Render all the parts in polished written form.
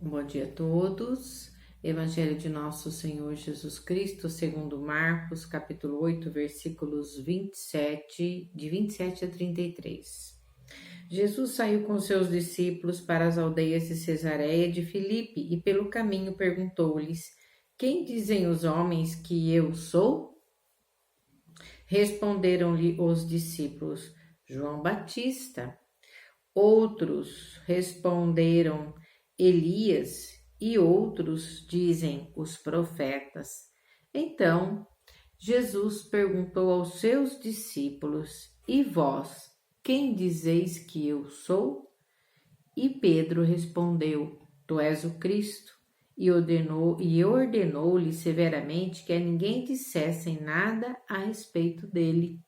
Bom dia a todos. Evangelho de Nosso Senhor Jesus Cristo, segundo Marcos, capítulo 8, versículos 27, de 27 a 33. Jesus saiu com seus discípulos para as aldeias de Cesareia de Filipe e pelo caminho perguntou-lhes: Quem dizem os homens que eu sou? Responderam-lhe os discípulos: João Batista. Outros responderam: Elias, e outros dizem: os profetas. Então Jesus perguntou aos seus discípulos: E vós, quem dizeis que eu sou? E Pedro respondeu: Tu és o Cristo. E ordenou-lhe severamente que a ninguém dissessem nada a respeito dele.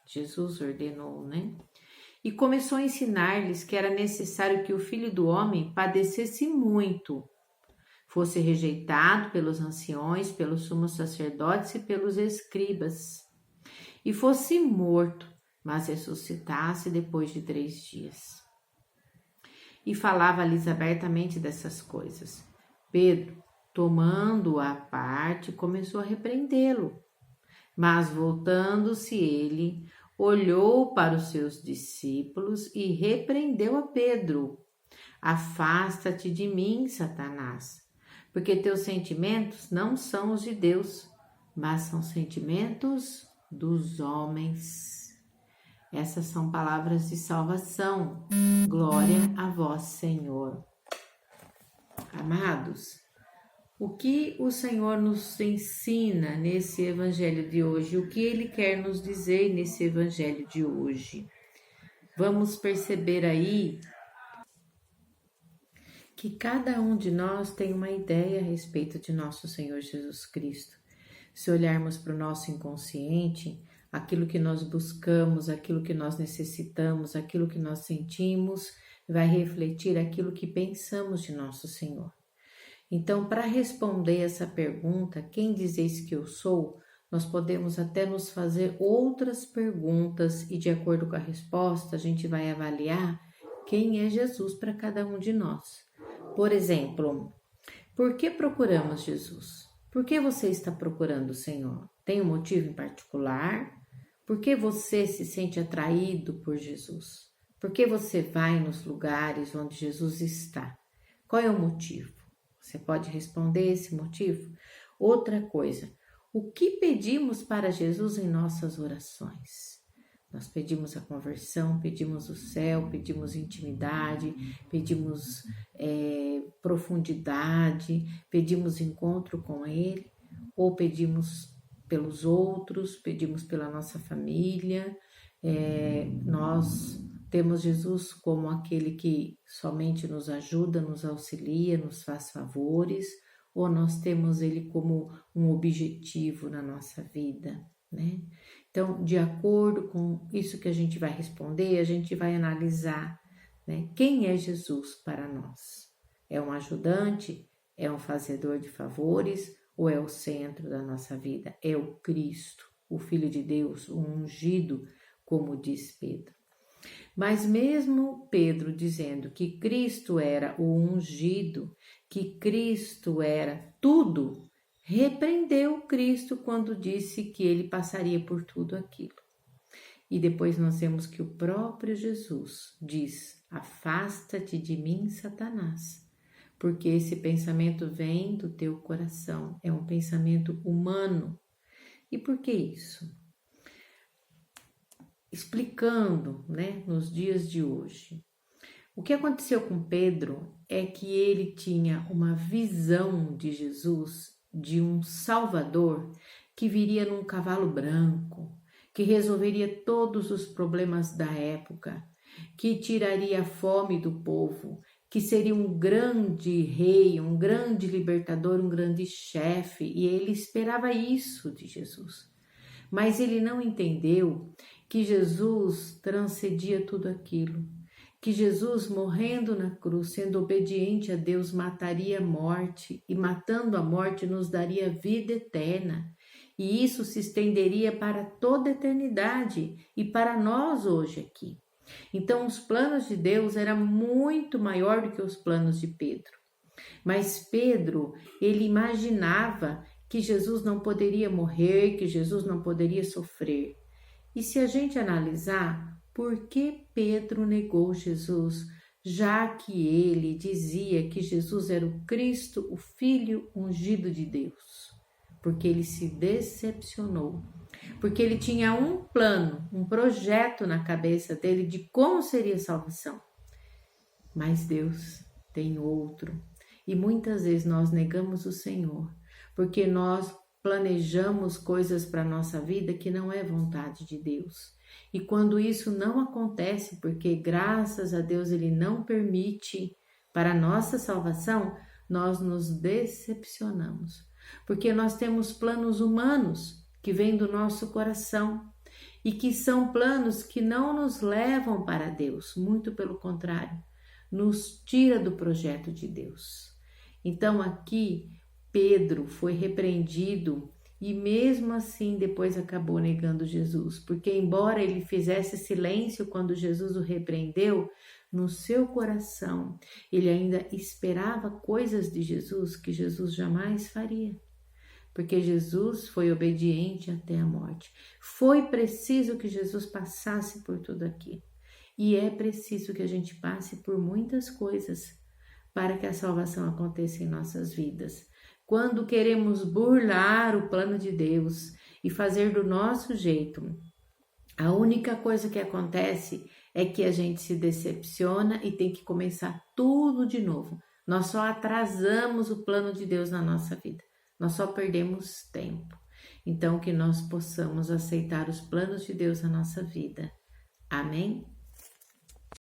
Jesus ordenou, né? E começou a ensinar-lhes que era necessário que o Filho do Homem padecesse muito, fosse rejeitado pelos anciões, pelos sumos sacerdotes e pelos escribas, e fosse morto, mas ressuscitasse depois de 3 dias. E falava-lhes abertamente dessas coisas. Pedro, tomando-o à parte, começou a repreendê-lo. Mas voltando-se ele, olhou para os seus discípulos e repreendeu a Pedro. Afasta-te de mim, Satanás, porque teus sentimentos não são os de Deus, mas são sentimentos dos homens. Essas são palavras de salvação. Glória a vós, Senhor. Amados, o que o Senhor nos ensina nesse evangelho de hoje? O que Ele quer nos dizer nesse evangelho de hoje? Vamos perceber aí que cada um de nós tem uma ideia a respeito de nosso Senhor Jesus Cristo. Se olharmos para o nosso inconsciente, aquilo que nós buscamos, aquilo que nós necessitamos, aquilo que nós sentimos, vai refletir aquilo que pensamos de nosso Senhor. Então, para responder essa pergunta, quem dizeis que eu sou? Nós podemos até nos fazer outras perguntas e, de acordo com a resposta, a gente vai avaliar quem é Jesus para cada um de nós. Por exemplo, por que procuramos Jesus? Por que você está procurando o Senhor? Tem um motivo em particular? Por que você se sente atraído por Jesus? Por que você vai nos lugares onde Jesus está? Qual é o motivo? Você pode responder esse motivo? Outra coisa, o que pedimos para Jesus em nossas orações? Nós pedimos a conversão, pedimos o céu, pedimos intimidade, pedimos profundidade, pedimos encontro com Ele, ou pedimos pelos outros, pedimos pela nossa família. Nós temos Jesus como aquele que somente nos ajuda, nos auxilia, nos faz favores, ou nós temos Ele como um objetivo na nossa vida, né? Então, de acordo com isso que a gente vai responder, a gente vai analisar, né? Quem é Jesus para nós? É um ajudante? É um fazedor de favores? Ou é o centro da nossa vida? É o Cristo, o Filho de Deus, o ungido, como diz Pedro. Mas mesmo Pedro dizendo que Cristo era o ungido, que Cristo era tudo, repreendeu Cristo quando disse que ele passaria por tudo aquilo. E depois nós vemos que o próprio Jesus diz: afasta-te de mim, Satanás, porque esse pensamento vem do teu coração, é um pensamento humano. E por que isso? Explicando, né, nos dias de hoje. O que aconteceu com Pedro é que ele tinha uma visão de Jesus, de um Salvador que viria num cavalo branco, que resolveria todos os problemas da época, que tiraria a fome do povo, que seria um grande rei, um grande libertador, um grande chefe, e ele esperava isso de Jesus. Mas ele não entendeu que Jesus transcendia tudo aquilo, que Jesus, morrendo na cruz, sendo obediente a Deus, mataria a morte, e matando a morte nos daria vida eterna. E isso se estenderia para toda a eternidade e para nós hoje aqui. Então, os planos de Deus eram muito maior do que os planos de Pedro. Mas Pedro, ele imaginava que Jesus não poderia morrer, que Jesus não poderia sofrer. E se a gente analisar, por que Pedro negou Jesus, já que ele dizia que Jesus era o Cristo, o Filho ungido de Deus? Porque ele se decepcionou. Porque ele tinha um plano, um projeto na cabeça dele de como seria a salvação. Mas Deus tem outro. E muitas vezes nós negamos o Senhor, porque nós planejamos coisas para a nossa vida que não é vontade de Deus. E quando isso não acontece, porque graças a Deus Ele não permite para a nossa salvação, nós nos decepcionamos. Porque nós temos planos humanos que vêm do nosso coração e que são planos que não nos levam para Deus, muito pelo contrário, nos tira do projeto de Deus. Então aqui Pedro foi repreendido e mesmo assim depois acabou negando Jesus, porque embora ele fizesse silêncio quando Jesus o repreendeu, no seu coração ele ainda esperava coisas de Jesus que Jesus jamais faria. Porque Jesus foi obediente até a morte. Foi preciso que Jesus passasse por tudo aquilo. E é preciso que a gente passe por muitas coisas para que a salvação aconteça em nossas vidas. Quando queremos burlar o plano de Deus e fazer do nosso jeito, a única coisa que acontece é que a gente se decepciona e tem que começar tudo de novo. Nós só atrasamos o plano de Deus na nossa vida. Nós só perdemos tempo. Então, que nós possamos aceitar os planos de Deus na nossa vida. Amém?